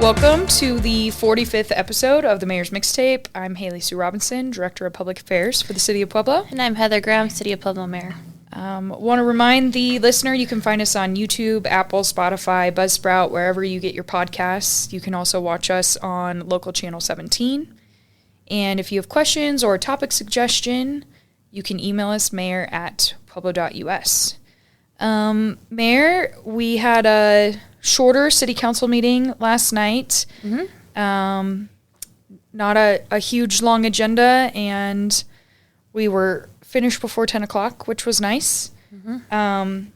Welcome to the 45th episode of the Mayor's Mixtape. I'm Haley Sue Robinson, Director of Public Affairs for the City of Pueblo. And I'm Heather Graham, City of Pueblo Mayor. Want to remind the listener you can find us on YouTube, Apple, Spotify, Buzzsprout, wherever you get your podcasts. You can also watch us on local channel 17. And if you have questions or a topic suggestion, you can email us mayor@pueblo.us. Mayor, we had a shorter city council meeting last night. Mm-hmm. Not a huge long agenda, and we were finished before 10 o'clock, which was nice. Mm-hmm. And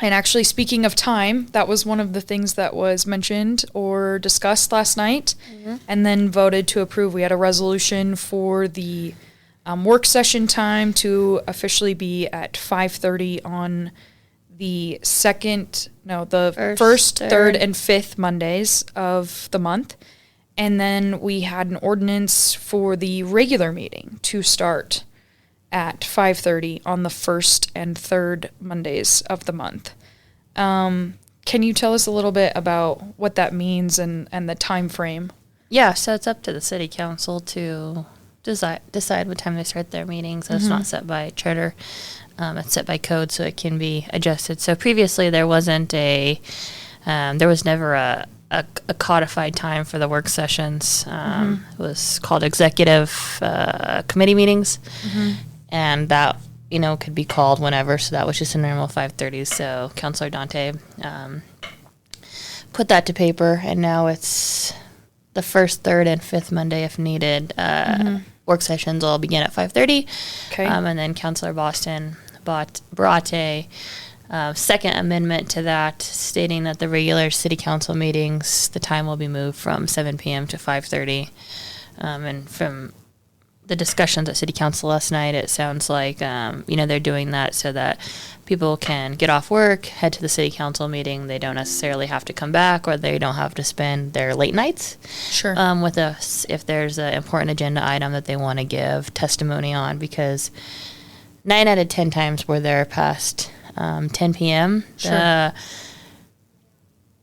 actually, speaking of time, that was one of the things that was mentioned or discussed last night, mm-hmm. and then voted to approve. We had a resolution for the work session time to officially be at 5:30 on the first, third, and fifth Mondays of the month. And then we had an ordinance for the regular meeting to start at 5:30 on the first and third Mondays of the month. Can you tell us a little bit about what that means and the time frame? Yeah, so it's up to the city council to decide what time they start their meetings. So mm-hmm. It's not set by charter. It's set by code, so it can be adjusted. So previously there was never a codified time for the work sessions. Mm-hmm. It was called executive committee meetings, mm-hmm. and that could be called whenever. So that was just a normal 5:30. So Councilor Dante put that to paper, and now it's the first, third, and fifth Monday if needed. Mm-hmm. Work sessions will begin at 5:30. Okay. And then Councilor Boston brought a second amendment to that, stating that the regular city council meetings, the time will be moved from 7 p.m. to 5:30. And from the discussions at city council last night, it sounds like they're doing that so that people can get off work, head to the city council meeting. They don't necessarily have to come back, or they don't have to spend their late nights with us if there's an important agenda item that they want to give testimony on, because 9 out of 10 times we're there past 10 p.m. Sure.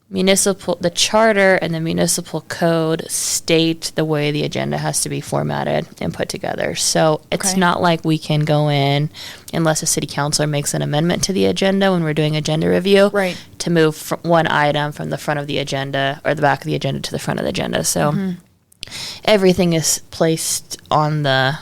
The charter and the municipal code state the way the agenda has to be formatted and put together. So it's not like we can go in unless a city councilor makes an amendment to the agenda when we're doing agenda review, right, to move from one item from the front of the agenda or the back of the agenda to the front of the agenda. So mm-hmm. everything is placed on the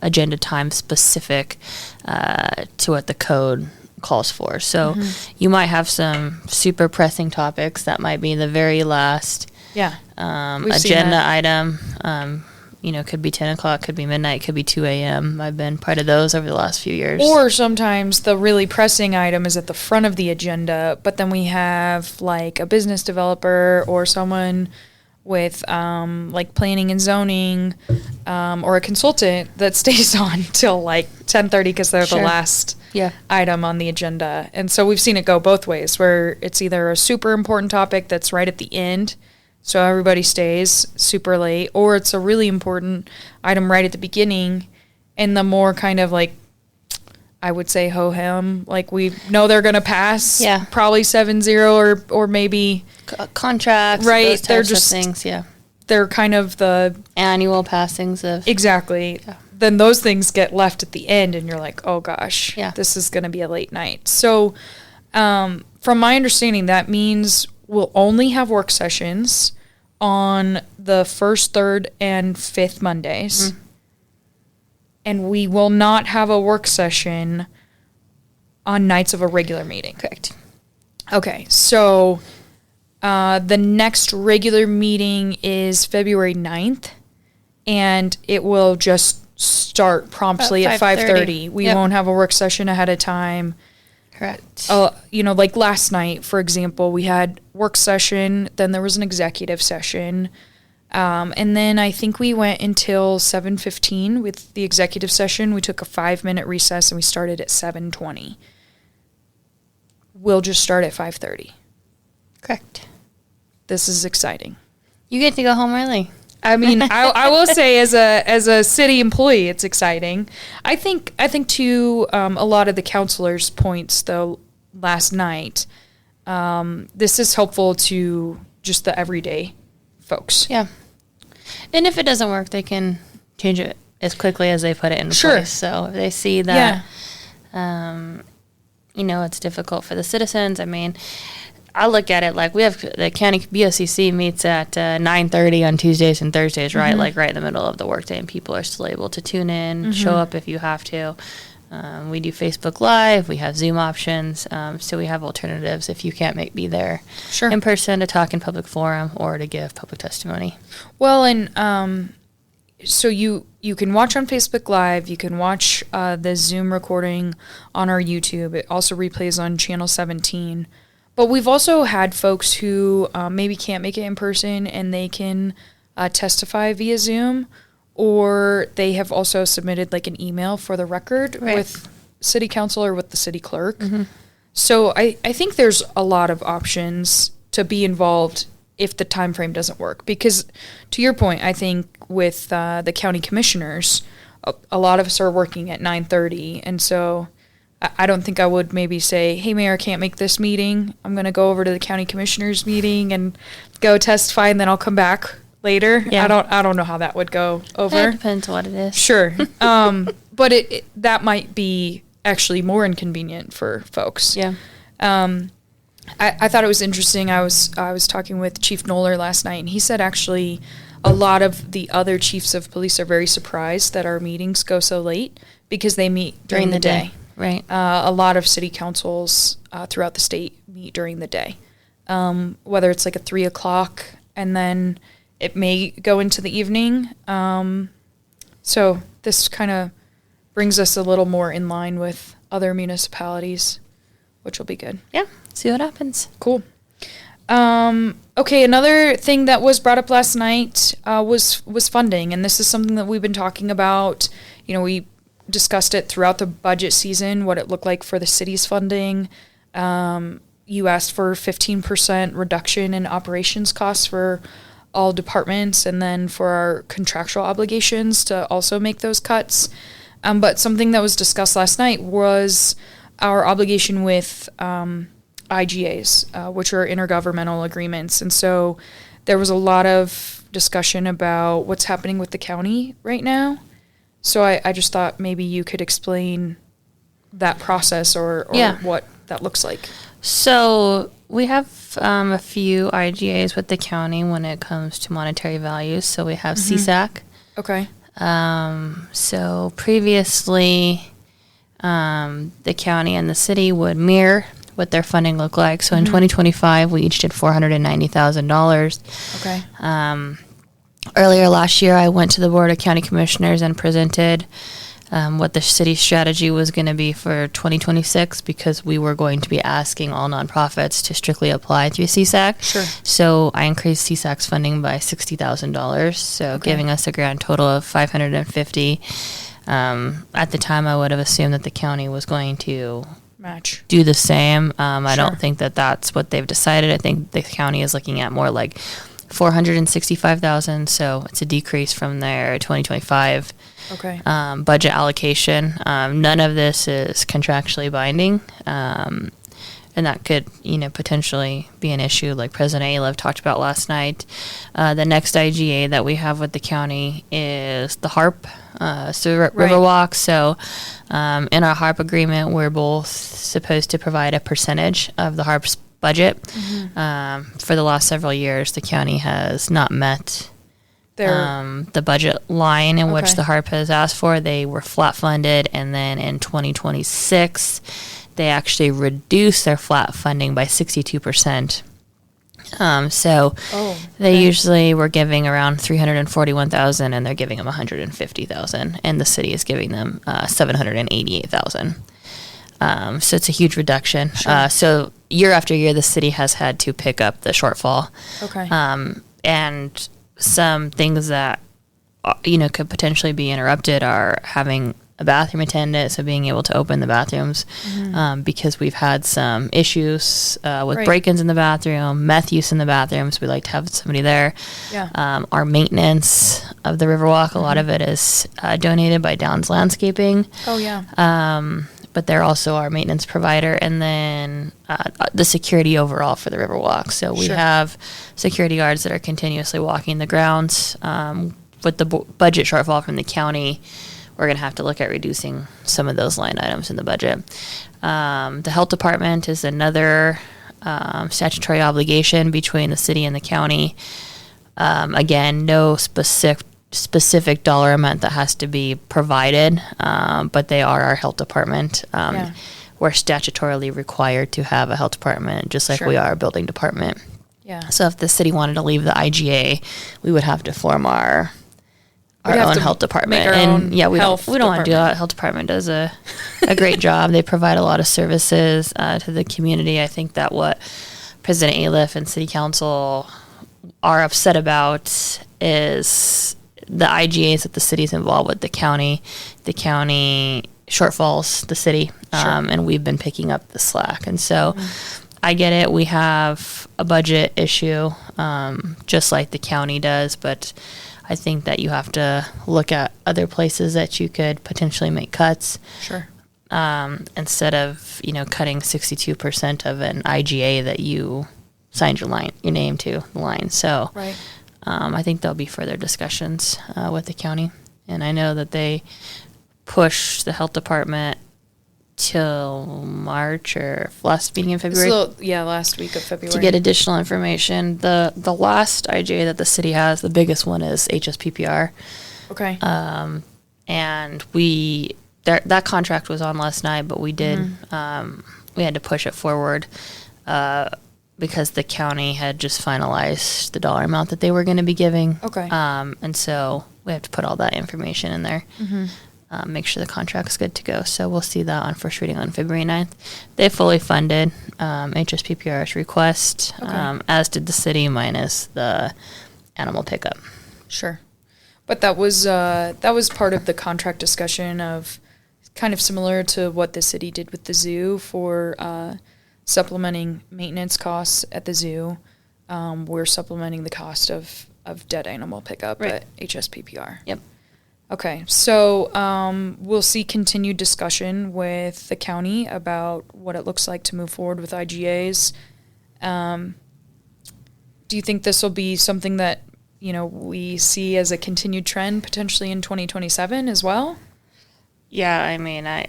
agenda time specific to what the code calls for. So mm-hmm. you might have some super pressing topics that might be the very last agenda item. Could be 10 o'clock, could be midnight, could be 2 a.m. I've been part of those over the last few years. Or sometimes the really pressing item is at the front of the agenda, but then we have like a business developer or someone with like planning and zoning or a consultant that stays on till like 10:30 because they're the last item on the agenda. And so we've seen it go both ways, where it's either a super important topic that's right at the end, so everybody stays super late, or it's a really important item right at the beginning, and the more kind of like, I would say ho-hum, like we know they're going to pass probably 7-0 or maybe contracts, right? Those they're types just of things, they're kind of the annual passings of exactly. Yeah. Then those things get left at the end, and you're like, oh gosh, this is going to be a late night. So, from my understanding, that means we'll only have work sessions on the first, third, and fifth Mondays. Mm-hmm. And we will not have a work session on nights of a regular meeting. Correct. Okay, so the next regular meeting is February 9th, and it will just start promptly at 5:30. We won't have a work session ahead of time. Correct. Like last night, for example, we had work session, then there was an executive session. And then I think we went until 7:15 with the executive session. We took a 5-minute recess and we started at 7:20. We'll just start at 5:30. Correct. This is exciting. You get to go home early. I mean, I will say as a city employee, it's exciting. I think to a lot of the counselors' points though last night, this is helpful to just the everyday folks. Yeah. And if it doesn't work, they can change it as quickly as they put it into place. So if they see that, it's difficult for the citizens. I mean, I look at it like we have the county BOCC meets at 9:30 on Tuesdays and Thursdays, right? Like right in the middle of the workday, and people are still able to tune in, show up if you have to. We do Facebook Live. We have Zoom options. So we have alternatives if you can't be there in person to talk in public forum or to give public testimony. Well, and so you can watch on Facebook Live. You can watch the Zoom recording on our YouTube. It also replays on Channel 17. But we've also had folks who maybe can't make it in person, and they can testify via Zoom. Or they have also submitted like an email for the record with city council or with the city clerk. So I think there's a lot of options to be involved if the time frame doesn't work. Because to your point, I think with the county commissioners, a lot of us are working at 9:30. And so I don't think I would maybe say, hey, Mayor, I can't make this meeting. I'm going to go over to the county commissioners meeting and go testify, and then I'll come back later. I don't know how that would go over. It depends what it is. Sure. But it that might be actually more inconvenient for folks. Yeah. I thought it was interesting. I was talking with Chief Knoller last night, and he said actually a lot of the other chiefs of police are very surprised that our meetings go so late because they meet during the day. Right. A lot of city councils throughout the state meet during the day, whether it's like at 3 o'clock, and then it may go into the evening. So this kind of brings us a little more in line with other municipalities, which will be good. Yeah, see what happens. Cool. Okay, another thing that was brought up last night was funding, and this is something that we've been talking about. We discussed it throughout the budget season, what it looked like for the city's funding. You asked for 15% reduction in operations costs for all departments, and then for our contractual obligations to also make those cuts. But something that was discussed last night was our obligation with IGAs, which are intergovernmental agreements. And so there was a lot of discussion about what's happening with the county right now. So I just thought maybe you could explain that process or what that looks like. So we have a few IGAs with the county when it comes to monetary values. So we have CSAC. Okay. So previously, the county and the city would mirror what their funding looked like. So in 2025, we each did $490,000. Okay. Earlier last year, I went to the Board of County Commissioners and presented what the city's strategy was going to be for 2026, because we were going to be asking all nonprofits to strictly apply through CSAC. Sure. So I increased CSAC's funding by $60,000, so giving us a grand total of $550,000. At the time, I would have assumed that the county was going to match, do the same. I don't think that that's what they've decided. I think the county is looking at more like $465,000, so it's a decrease from their 2025 budget allocation. None of this is contractually binding, and that could, potentially be an issue, like President Aliv talked about last night. The next IGA that we have with the county is the HARP, Riverwalk. So in our HARP agreement, we're both supposed to provide a percentage of the HARP's budget. For the last several years, the county has not met the budget line in which the HARP has asked for. They were flat funded, and then in 2026, they actually reduced their flat funding by 62%. They usually were giving around $341,000, and they're giving them $150,000, and the city is giving them $788,000. So it's a huge reduction. Sure. So year after year, the city has had to pick up the shortfall. Okay. And some things that, could potentially be interrupted are having a bathroom attendant, so being able to open the bathrooms, because we've had some issues with break-ins in the bathroom, meth use in the bathrooms. We like to have somebody there. Yeah. Our maintenance of the Riverwalk, a lot of it is donated by Downs Landscaping. Oh, yeah. but they're also our maintenance provider, and then the security overall for the Riverwalk. So we have security guards that are continuously walking the grounds. With the budget shortfall from the county, we're going to have to look at reducing some of those line items in the budget. The health department is another statutory obligation between the city and the county. Again, no specific dollar amount that has to be provided, but they are our health department. We're statutorily required to have a health department, just like we are a building department. Yeah. So if the city wanted to leave the IGA, we would have to form our own health department. And we don't want to do that. Health department does a great job. They provide a lot of services to the community. I think that what President Aliff and City Council are upset about is the IGAs that the city's involved with, the county shortfalls the city, and we've been picking up the slack. And so I get it. We have a budget issue, just like the county does, but I think that you have to look at other places that you could potentially make cuts. Instead of, cutting 62% of an IGA that you signed your name to the line. So I think there'll be further discussions with the county. And I know that they pushed the health department till March or last meeting in February. Last week of February. To get additional information. The last IGA that the city has, the biggest one is HSPPR. Okay. And that contract was on last night, but we did we had to push it forward because the county had just finalized the dollar amount that they were going to be giving. Okay. And so we have to put all that information in there. Make sure the contract's good to go. So we'll see that on first reading on February 9th. They fully funded HSPPR's request, as did the city, minus the animal pickup. Sure. But that was part of the contract discussion of kind of similar to what the city did with the zoo for supplementing maintenance costs at the zoo. We're supplementing the cost of dead animal pickup at HSPPR. Yep. Okay, so we'll see continued discussion with the county about what it looks like to move forward with IGAs. Do you think this will be something that, we see as a continued trend potentially in 2027 as well? Yeah, I mean, I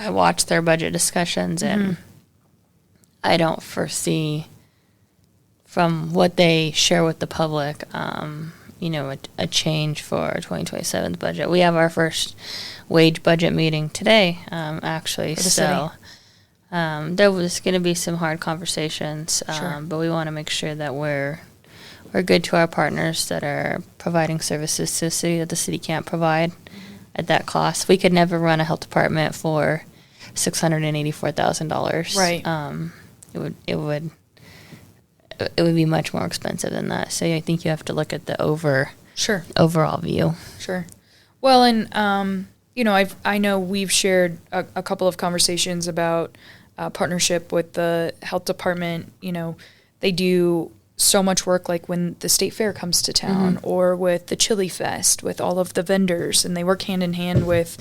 watched their budget discussions and I don't foresee from what they share with the public, a change for 2027's budget. We have our first wage budget meeting today, actually. So there was going to be some hard conversations, but we want to make sure that we're good to our partners that are providing services to the city that the city can't provide at that cost. We could never run a health department for $684,000. Right. It would be much more expensive than that. So I think you have to look at the overall view. Sure. Well, and I know we've shared a couple of conversations about partnership with the health department. They do so much work, like when the state fair comes to town, or with the Chili Fest, with all of the vendors, and they work hand in hand with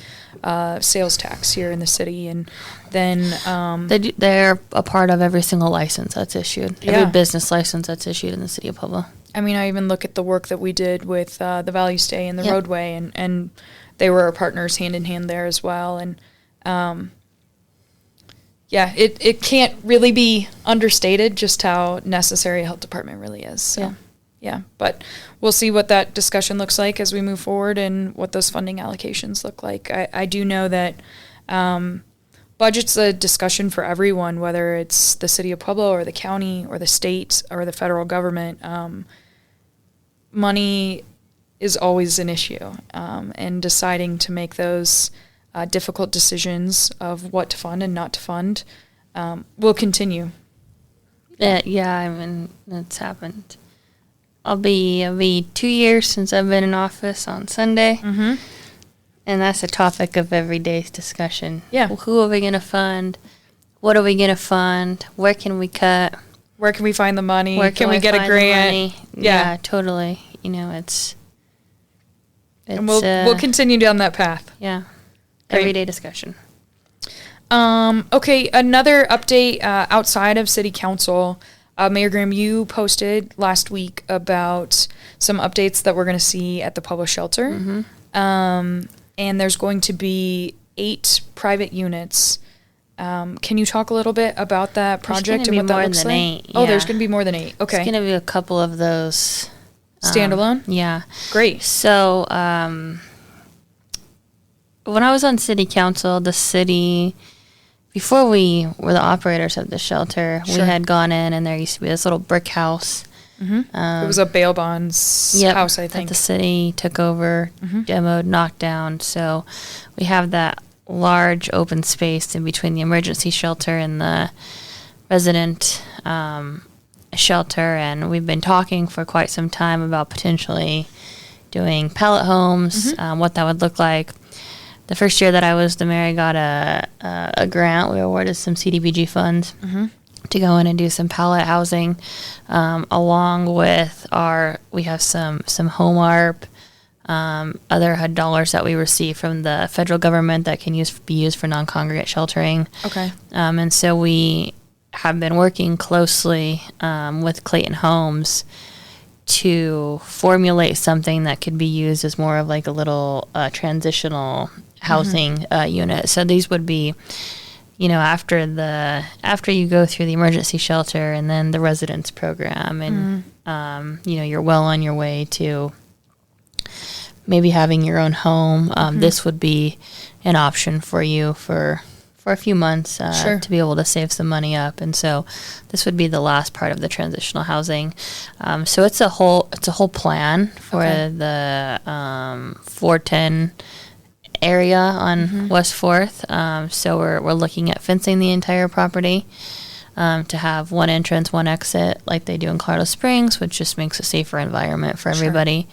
sales tax here in the city. And then they're a part of every single license that's issued, every business license that's issued in the city of Pueblo. I mean, I even look at the work that we did with the Value Stay and the roadway, and they were our partners hand in hand there as well. And it can't really be understated just how necessary a health department really is. So, but we'll see what that discussion looks like as we move forward and what those funding allocations look like. I do know that budget's a discussion for everyone, whether it's the city of Pueblo or the county or the state or the federal government. Money is always an issue, and deciding to make those difficult decisions of what to fund and not to fund will continue. I mean, it's happened. I'll be 2 years since I've been in office on Sunday. And that's a topic of everyday discussion. Yeah. Well, who are we going to fund? What are we going to fund? Where can we cut? Where can we find the money? Where can we get a grant? Yeah, totally. It's and we'll continue down that path. Yeah. Great. Everyday discussion. Okay, another update outside of City Council. Mayor Graham, you posted last week about some updates that we're going to see at the Pueblo Shelter. And there's going to be 8 private units. Can you talk a little bit about that project and what that looks like? 8, Oh, there's going to be more than 8. Okay. There's going to be a couple of those. Standalone? Yeah. Great. So, when I was on City Council, the city, before we were the operators of the shelter, we had gone in and there used to be this little brick house. It was a bail bonds house, I think. That the city took over, demoed, knocked down. So we have that large open space in between the emergency shelter and the resident shelter. And we've been talking for quite some time about potentially doing pallet homes, what that would look like. The first year that I was the mayor, I got a grant. We awarded some CDBG funds to go in and do some pallet housing, along with we have some home ARP, other HUD dollars that we receive from the federal government that can be used for non-congregate sheltering. Okay. And so we have been working closely with Clayton Homes to formulate something that could be used as more of like a little transitional housing unit. So these would be, after you go through the emergency shelter and then the residence program, and you're well on your way to maybe having your own home. This would be an option for you for a few months to be able to save some money up. And so this would be the last part of the transitional housing. So it's a whole plan for the 410 area on West 4th. So we're looking at fencing the entire property to have one entrance, one exit like they do in Colorado Springs, which just makes a safer environment for everybody.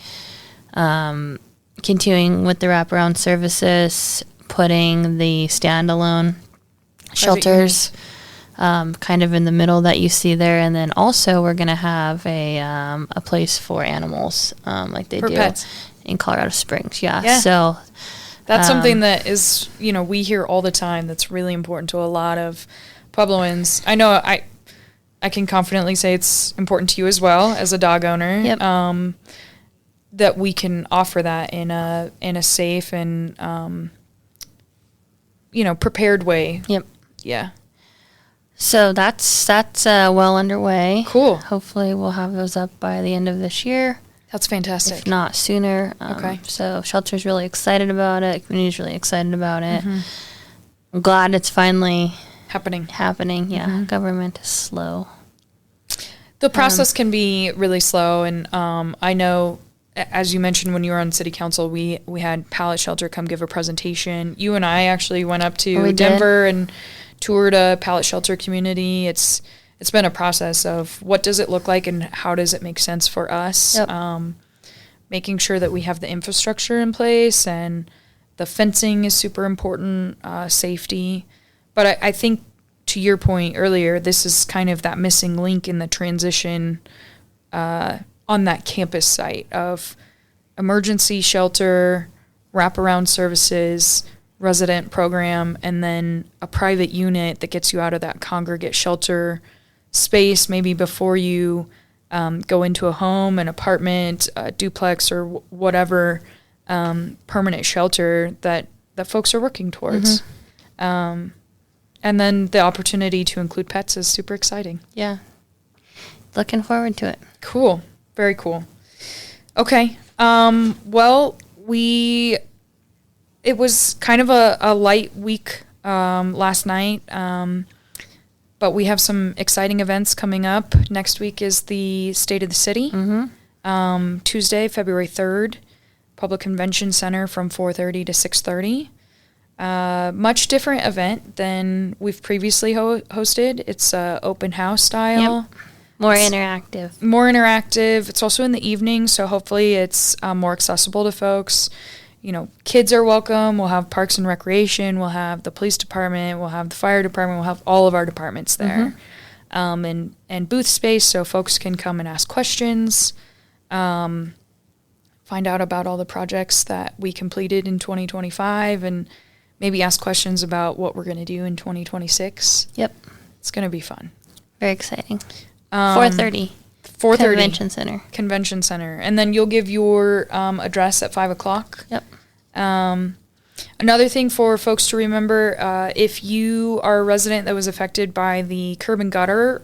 Continuing with the wraparound services, putting the standalone shelters kind of in the middle that you see there, and then also we're going to have a place for animals like they do pets in Colorado Springs. So that's something that is, we hear all the time that's really important to a lot of Puebloans. I know I can confidently say it's important to you as well as a dog owner. That we can offer that in a safe and prepared way. Yeah. So that's well underway. Cool. Hopefully we'll have those up by the end of this year. That's fantastic. If not sooner. Okay. So shelter's really excited about it. Community's really excited about it. I'm glad it's finally happening. Yeah. Government is slow. The process can be really slow, and I know, as you mentioned when you were on City Council, we had Pallet Shelter come give a presentation. You and I actually went up to Denver and toured a Pallet Shelter community. It's been a process of what does it look like and how does it make sense for us. Making sure that we have the infrastructure in place, and the fencing is super important, safety. But I think, to your point earlier, this is kind of that missing link in the transition on that campus site of emergency shelter, wraparound services, resident program, and then a private unit that gets you out of that congregate shelter space, maybe before you go into a home, an apartment, a duplex, or whatever permanent shelter that folks are working towards. And then the opportunity to include pets is super exciting. Yeah. Looking forward to it. Cool. Very cool. Okay. Well, it was kind of a light week last night, but we have some exciting events coming up. Next week is the State of the City. Tuesday, February 3rd, Pueblo Convention Center from 4:30 to 6:30. Much different event than we've previously hosted. It's open house style. More interactive. It's also in the evening, so hopefully it's more accessible to folks. Kids are welcome. We'll have Parks and Recreation. We'll have the police department. We'll have the fire department. We'll have all of our departments there. And booth space so folks can come and ask questions, find out about all the projects that we completed in 2025, and maybe ask questions about what we're going to do in 2026. Yep. It's going to be fun. Very exciting. 4:30. 4:30. Convention Center. And then you'll give your address at 5 o'clock. Yep. Another thing for folks to remember, if you are a resident that was affected by the curb and gutter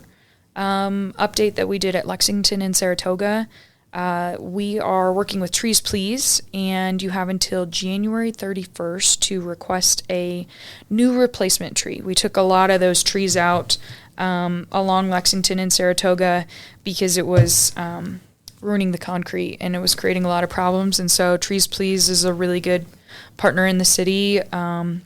update that we did at Lexington and Saratoga, we are working with Trees Please, and you have until January 31st to request a new replacement tree. We took a lot of those trees out along Lexington and Saratoga because it was ruining the concrete and it was creating a lot of problems. And so Trees Please is a really good partner in the city. And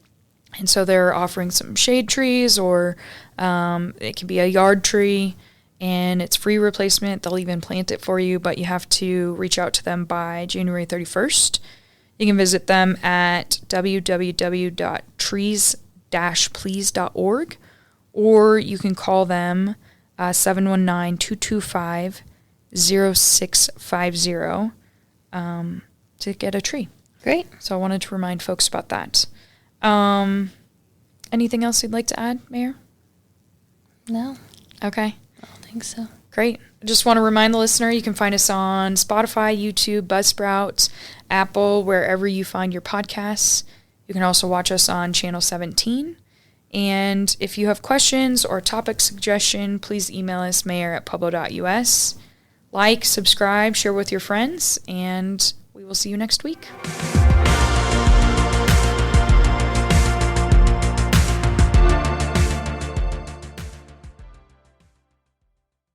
so they're offering some shade trees, or it can be a yard tree, and it's free replacement. They'll even plant it for you, but you have to reach out to them by January 31st. You can visit them at www.trees-please.org, or you can call them 719-225-0650 to get a tree. Great. So I wanted to remind folks about that. Anything else you'd like to add, Mayor? No. Okay. I don't think so. Great. I just want to remind the listener, you can find us on Spotify, YouTube, Buzzsprout, Apple, wherever you find your podcasts. You can also watch us on Channel 17. And if you have questions or topic suggestion, please email us, mayor@pueblo.us. Like, subscribe, share with your friends, and we will see you next week.